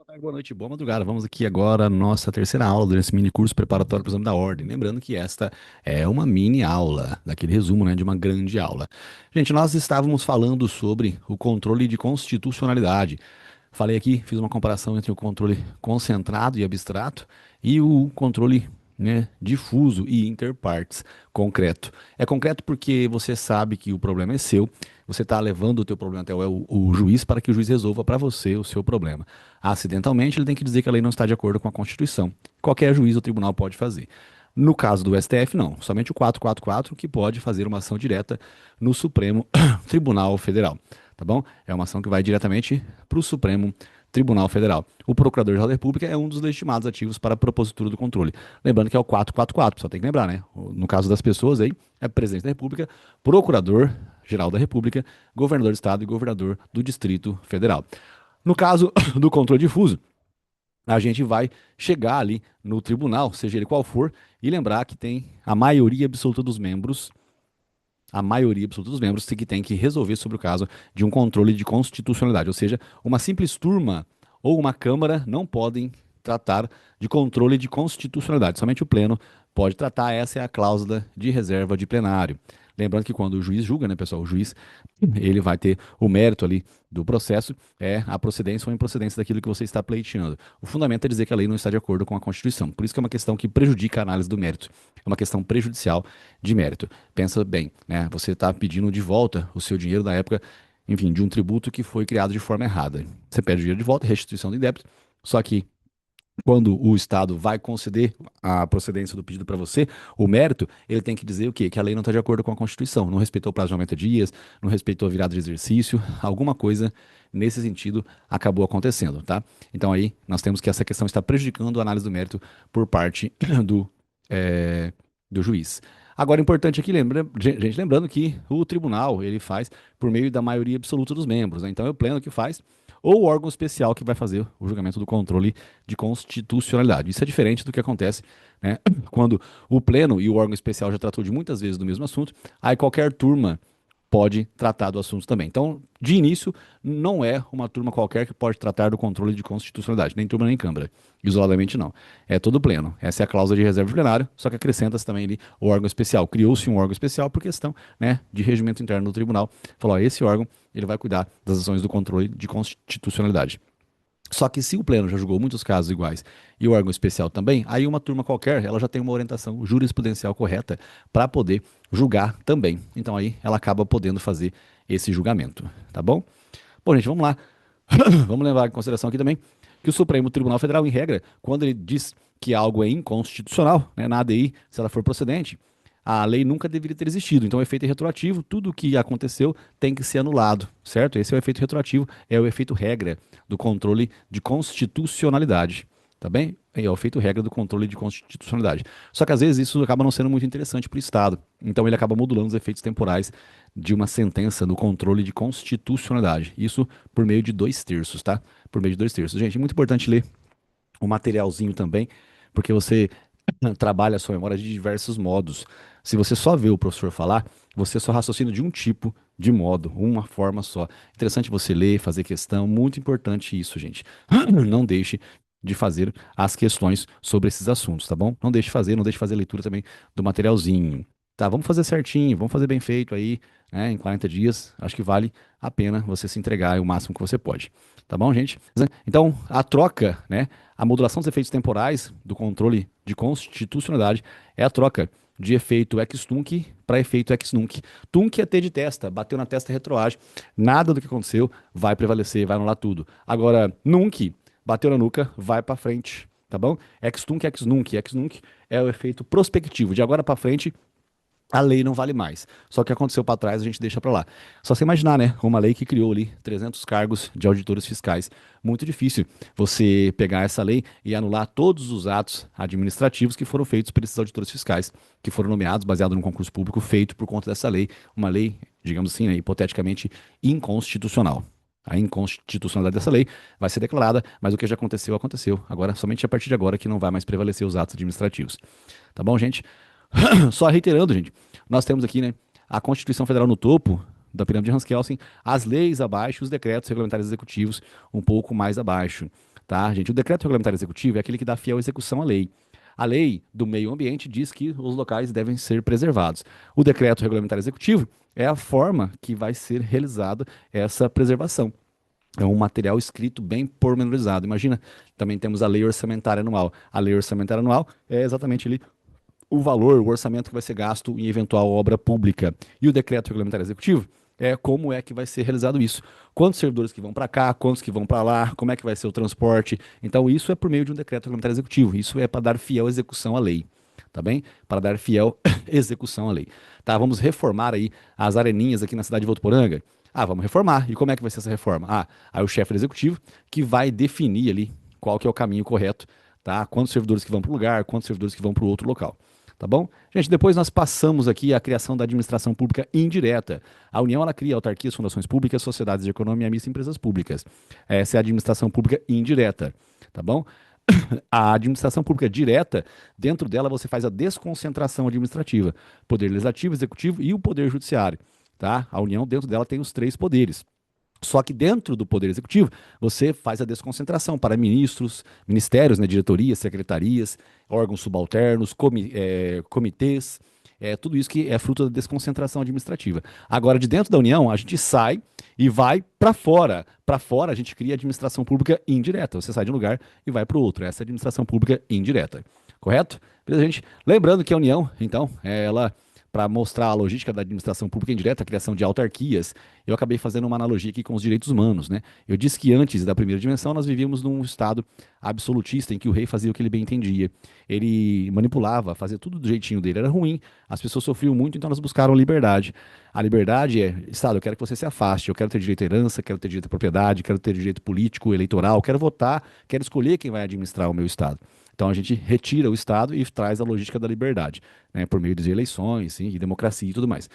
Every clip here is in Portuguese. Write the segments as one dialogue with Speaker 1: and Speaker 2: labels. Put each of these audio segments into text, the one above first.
Speaker 1: Boa tarde, boa noite, boa madrugada. Vamos aqui agora à nossa terceira aula desse mini curso preparatório para o exame da ordem. Lembrando que esta é uma mini aula, daquele resumo, né, de uma grande aula. Gente, nós estávamos falando sobre o controle de constitucionalidade. Falei aqui, fiz uma comparação entre o controle concentrado e abstrato e o controle, né, difuso e interpartes, concreto. É concreto porque você sabe que o problema é seu, você está levando o teu problema até o juiz para que o juiz resolva para você o seu problema. Acidentalmente, ele tem que dizer que a lei não está de acordo com a Constituição. Qualquer juiz ou tribunal pode fazer. No caso do STF, não. Somente o 444 que pode fazer uma ação direta no Supremo Tribunal Federal. Tá bom? É uma ação que vai diretamente para o Supremo Tribunal Federal. O Procurador-Geral da República é um dos legitimados ativos para a propositura do controle. Lembrando que é o 444, só tem que lembrar, né? No caso das pessoas aí, é Presidente da República, Procurador-Geral da República, Governador do Estado e Governador do Distrito Federal. No caso do controle difuso, a gente vai chegar ali no tribunal, seja ele qual for, e lembrar que tem a maioria absoluta dos membros que tem que resolver sobre o caso de um controle de constitucionalidade, ou seja, uma simples turma ou uma Câmara não podem tratar de controle de constitucionalidade, somente o Pleno pode tratar, essa é a cláusula de reserva de plenário. Lembrando que quando o juiz julga, né, pessoal, o juiz ele vai ter o mérito ali do processo, é a procedência ou improcedência daquilo que você está pleiteando. O fundamento é dizer que a lei não está de acordo com a Constituição. Por isso que é uma questão que prejudica a análise do mérito. É uma questão prejudicial de mérito. Pensa bem, né? Você está pedindo de volta o seu dinheiro da época, enfim, de um tributo que foi criado de forma errada. Você pede o dinheiro de volta, restituição do débito, só que quando o Estado vai conceder a procedência do pedido para você, o mérito, ele tem que dizer o quê? Que a lei não está de acordo com a Constituição, não respeitou o prazo de 90 dias, não respeitou a virada de exercício, alguma coisa nesse sentido acabou acontecendo, tá? Então aí nós temos que essa questão está prejudicando a análise do mérito por parte do, é, do juiz. Agora, importante aqui, gente, lembrando que o tribunal, ele faz por meio da maioria absoluta dos membros, né? Então é o pleno que faz, ou o órgão especial que vai fazer o julgamento do controle de constitucionalidade. Isso é diferente do que acontece, né, quando o pleno e o órgão especial já tratou de muitas vezes do mesmo assunto, aí qualquer turma pode tratar do assunto também. Então, de início, não é uma turma qualquer que pode tratar do controle de constitucionalidade, nem turma nem Câmara, isoladamente não. É todo pleno. Essa é a cláusula de reserva de plenário, só que acrescenta-se também ali o órgão especial. Criou-se um órgão especial por questão, né, de regimento interno do tribunal. Falou, ó, esse órgão ele vai cuidar das ações do controle de constitucionalidade. Só que se o pleno já julgou muitos casos iguais e o órgão especial também, aí uma turma qualquer, ela já tem uma orientação jurisprudencial correta para poder julgar também. Então aí ela acaba podendo fazer esse julgamento, tá bom? Bom, gente, vamos lá. Vamos levar em consideração aqui também que o Supremo Tribunal Federal, em regra, quando ele diz que algo é inconstitucional, né, na ADI, se ela for procedente, a lei nunca deveria ter existido. Então, o efeito é retroativo, tudo o que aconteceu tem que ser anulado, certo? Esse é o efeito retroativo, é o efeito regra do controle de constitucionalidade, tá bem? É o efeito regra do controle de constitucionalidade. Só que às vezes isso acaba não sendo muito interessante para o Estado. Então, ele acaba modulando os efeitos temporais de uma sentença no controle de constitucionalidade. Isso por meio de 2/3, tá? Por meio de 2/3. Gente, é muito importante ler o materialzinho também, porque você trabalha a sua memória de diversos modos. Se você só vê o professor falar, você só raciocina de um tipo de modo, uma forma só. Interessante você ler, fazer questão, muito importante isso, gente. Não deixe de fazer as questões sobre esses assuntos, tá bom? Não deixe de fazer, não deixe de fazer a leitura também do materialzinho. Tá, vamos fazer certinho, vamos fazer bem feito aí, né, em 40 dias. Acho que vale a pena você se entregar o máximo que você pode. Tá bom, gente? Então, a troca, né, a modulação dos efeitos temporais do controle de constitucionalidade é a troca de efeito ex tunc para efeito ex nunc. Tunc é T de testa, bateu na testa retroage. Nada do que aconteceu vai prevalecer, vai anular tudo. Agora, nunc, bateu na nuca, vai para frente, tá bom? Ex tunc, ex nunc. Ex nunc é o efeito prospectivo. De agora para frente, a lei não vale mais. Só que o que aconteceu para trás a gente deixa para lá. Só você imaginar, né? Uma lei que criou ali 300 cargos de auditores fiscais. Muito difícil você pegar essa lei e anular todos os atos administrativos que foram feitos por esses auditores fiscais, que foram nomeados baseado num concurso público feito por conta dessa lei. Uma lei, digamos assim, né, hipoteticamente inconstitucional. A inconstitucionalidade dessa lei vai ser declarada, mas o que já aconteceu, aconteceu. Agora, somente a partir de agora que não vai mais prevalecer os atos administrativos. Tá bom, gente? Só reiterando, gente, nós temos aqui, né, a Constituição Federal no topo da pirâmide de Hans-Kelsen, as leis abaixo, os decretos regulamentares executivos um pouco mais abaixo. tá, gente? O decreto regulamentar executivo é aquele que dá fiel execução à lei. A lei do meio ambiente diz que os locais devem ser preservados. O decreto regulamentar executivo é a forma que vai ser realizada essa preservação. É um material escrito bem pormenorizado. Imagina, também temos a lei orçamentária anual. A lei orçamentária anual é exatamente ali o valor, o orçamento que vai ser gasto em eventual obra pública. E o decreto regulamentar executivo é como é que vai ser realizado isso. Quantos servidores que vão para cá, quantos que vão para lá, como é que vai ser o transporte. Então, isso é por meio de um decreto regulamentar executivo. Isso é para dar fiel execução à lei. Tá bem? Para dar fiel execução à lei. Tá, vamos reformar aí as areninhas aqui na cidade de Votuporanga. Ah, vamos reformar. E como é que vai ser essa reforma? Ah, aí o chefe do executivo que vai definir ali qual que é o caminho correto, tá? Quantos servidores que vão para o lugar, quantos servidores que vão para o outro local. Tá bom? Gente, depois nós passamos aqui à criação da administração pública indireta. A União, ela cria autarquias, fundações públicas, sociedades de economia mista e empresas públicas. Essa é a administração pública indireta, tá bom? A administração pública direta, dentro dela você faz a desconcentração administrativa, poder legislativo, executivo e o poder judiciário, tá? A União, dentro dela, tem os três poderes. Só que dentro do Poder Executivo, você faz a desconcentração para ministros, ministérios, né, diretorias, secretarias, órgãos subalternos, comitês, tudo isso que é fruto da desconcentração administrativa. Agora, de dentro da União, a gente sai e vai para fora. Para fora, a gente cria administração pública indireta. Você sai de um lugar e vai para o outro. Essa é a administração pública indireta. Correto? Beleza, gente? Lembrando que a União, então, ela para mostrar a logística da administração pública indireta, a criação de autarquias, eu acabei fazendo uma analogia aqui com os direitos humanos, né? Eu disse que antes da primeira dimensão nós vivíamos num estado absolutista em que o rei fazia o que ele bem entendia. Ele manipulava, fazia tudo do jeitinho dele, era ruim, as pessoas sofriam muito, então elas buscaram liberdade. A liberdade é, Estado, eu quero que você se afaste, eu quero ter direito à herança, quero ter direito à propriedade, quero ter direito político, eleitoral, quero votar, quero escolher quem vai administrar o meu estado. Então a gente retira o Estado e traz a logística da liberdade, né, por meio de eleições, sim, e democracia e tudo mais.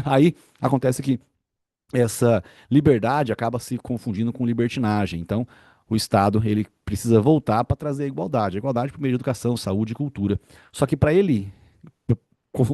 Speaker 1: Aí acontece que essa liberdade acaba se confundindo com libertinagem. Então o Estado ele precisa voltar para trazer a igualdade por meio de educação, saúde e cultura. Só que para ele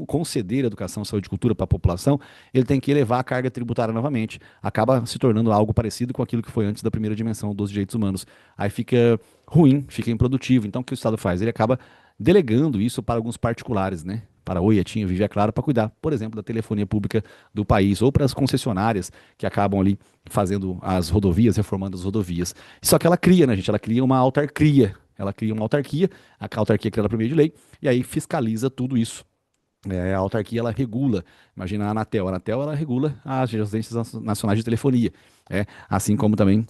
Speaker 1: conceder educação, saúde e cultura para a população, ele tem que elevar a carga tributária novamente. Acaba se tornando algo parecido com aquilo que foi antes da primeira dimensão dos direitos humanos. Aí fica ruim, fica improdutivo. Então, o que o Estado faz? Ele acaba delegando isso para alguns particulares, né? Para a Oi, Tinha, Vive é Claro, para cuidar, por exemplo, da telefonia pública do país, ou para as concessionárias que acabam ali fazendo as rodovias, reformando as rodovias. Só que ela cria, né, gente? Ela cria uma autarquia. Ela cria uma autarquia, a autarquia é criada por meio de lei, e aí fiscaliza tudo isso. A autarquia ela regula, imagina a Anatel ela regula as agências nacionais de telefonia, assim como também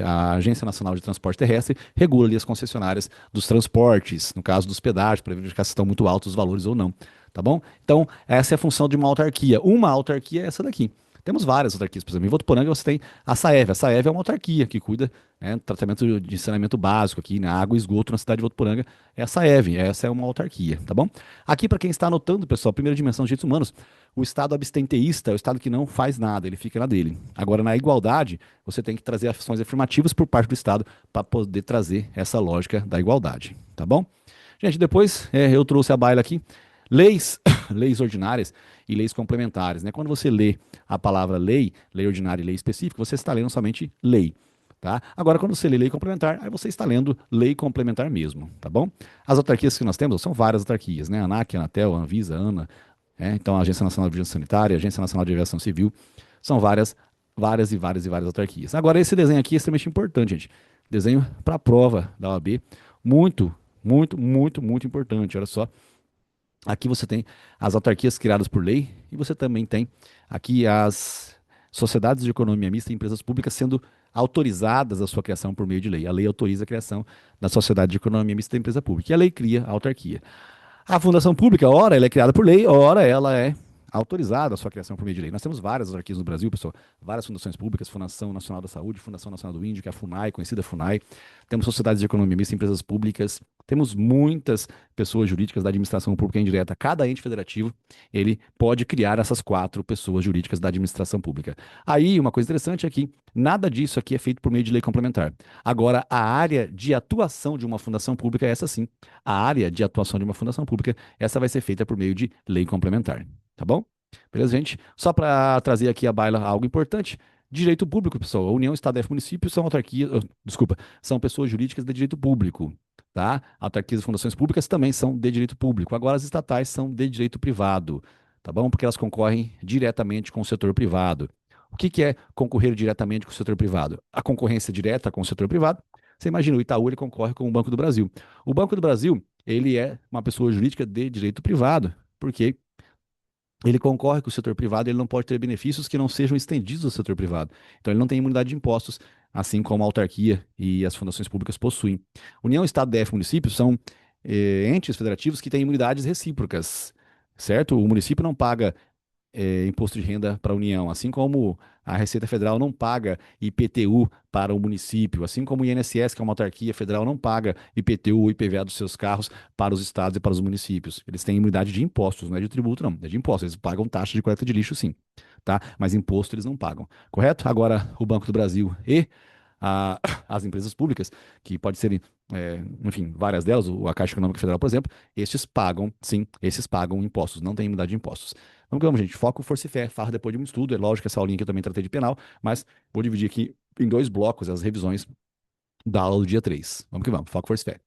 Speaker 1: a Agência Nacional de Transporte Terrestre regula ali as concessionárias dos transportes, no caso dos pedágios, para verificar se estão muito altos os valores ou não, tá bom? Então, essa é a função de uma autarquia. Uma autarquia é essa daqui. Temos várias autarquias, por exemplo, em Votuporanga você tem a Saev. A Saev é uma autarquia que cuida, do tratamento de saneamento básico aqui, na água e esgoto na cidade de Votuporanga. É a Saev, essa é uma autarquia, tá bom? Aqui, para quem está anotando, pessoal, primeira dimensão dos direitos humanos, o Estado abstenteísta é o Estado que não faz nada, ele fica na dele. Agora, na igualdade, você tem que trazer ações afirmativas por parte do Estado para poder trazer essa lógica da igualdade, tá bom? Gente, depois eu trouxe a baila aqui. Leis, leis ordinárias e leis complementares, né? Quando você lê a palavra lei, lei ordinária e lei específica, você está lendo somente lei, tá? Agora, quando você lê lei complementar, aí você está lendo lei complementar mesmo, tá bom? As autarquias que nós temos são várias autarquias, né? ANAC, Anatel, Anvisa, ANA, então a Agência Nacional de Vigilância Sanitária, a Agência Nacional de Aviação Civil, são várias autarquias. Agora, esse desenho aqui é extremamente importante, gente. Desenho para a prova da OAB, muito, muito importante. Olha só. Aqui você tem as autarquias criadas por lei e você também tem aqui as sociedades de economia mista e empresas públicas sendo autorizadas a sua criação por meio de lei. A lei autoriza a criação da sociedade de economia mista e empresa pública e a lei cria a autarquia. A fundação pública, ora, ela é criada por lei, ora, ela é autorizada a sua criação por meio de lei. Nós temos várias autarquias no Brasil, pessoal, várias fundações públicas, Fundação Nacional da Saúde, Fundação Nacional do Índio, que é a FUNAI, conhecida FUNAI. Temos sociedades de economia mista, empresas públicas. Temos muitas pessoas jurídicas da administração pública indireta. Cada ente federativo, ele pode criar essas 4 pessoas jurídicas da administração pública. Aí, uma coisa interessante é que nada disso aqui é feito por meio de lei complementar. Agora, a área de atuação de uma fundação pública é essa sim. A área de atuação de uma fundação pública, essa vai ser feita por meio de lei complementar. Tá bom? Beleza, gente? Só para trazer aqui à baila algo importante. Direito público, pessoal. A União, Estado, F, município são autarquias, desculpa, são pessoas jurídicas de direito público, tá? Autarquias e fundações públicas também são de direito público. Agora, as estatais são de direito privado, tá bom? Porque elas concorrem diretamente com o setor privado. O que que é concorrer diretamente com o setor privado? A concorrência direta com o setor privado. Você imagina, o Itaú, ele concorre com o Banco do Brasil. O Banco do Brasil, ele é uma pessoa jurídica de direito privado, porque ele concorre com o setor privado, ele não pode ter benefícios que não sejam estendidos ao setor privado. Então, ele não tem imunidade de impostos, assim como a autarquia e as fundações públicas possuem. União, Estado, DF, município são entes federativos que têm imunidades recíprocas, certo? O município não paga imposto de renda para a União, assim como a Receita Federal não paga IPTU para o município, assim como o INSS, que é uma autarquia federal, não paga IPTU ou IPVA dos seus carros para os estados e para os municípios. Eles têm imunidade de impostos, não é de tributo, não, é de impostos. Eles pagam taxa de coleta de lixo, sim, tá? Mas imposto eles não pagam, correto? Agora, o Banco do Brasil e a- as empresas públicas, que pode serem, enfim, várias delas, a Caixa Econômica Federal, por exemplo, estes pagam, sim, esses pagam impostos, não têm imunidade de impostos. Vamos que vamos, gente. Foco, força e fé. Farra depois de muito estudo. É lógico que essa aulinha aqui eu também tratei de penal, mas vou dividir aqui em dois blocos as revisões da aula do dia 3. Vamos que vamos. Foco, força e fé.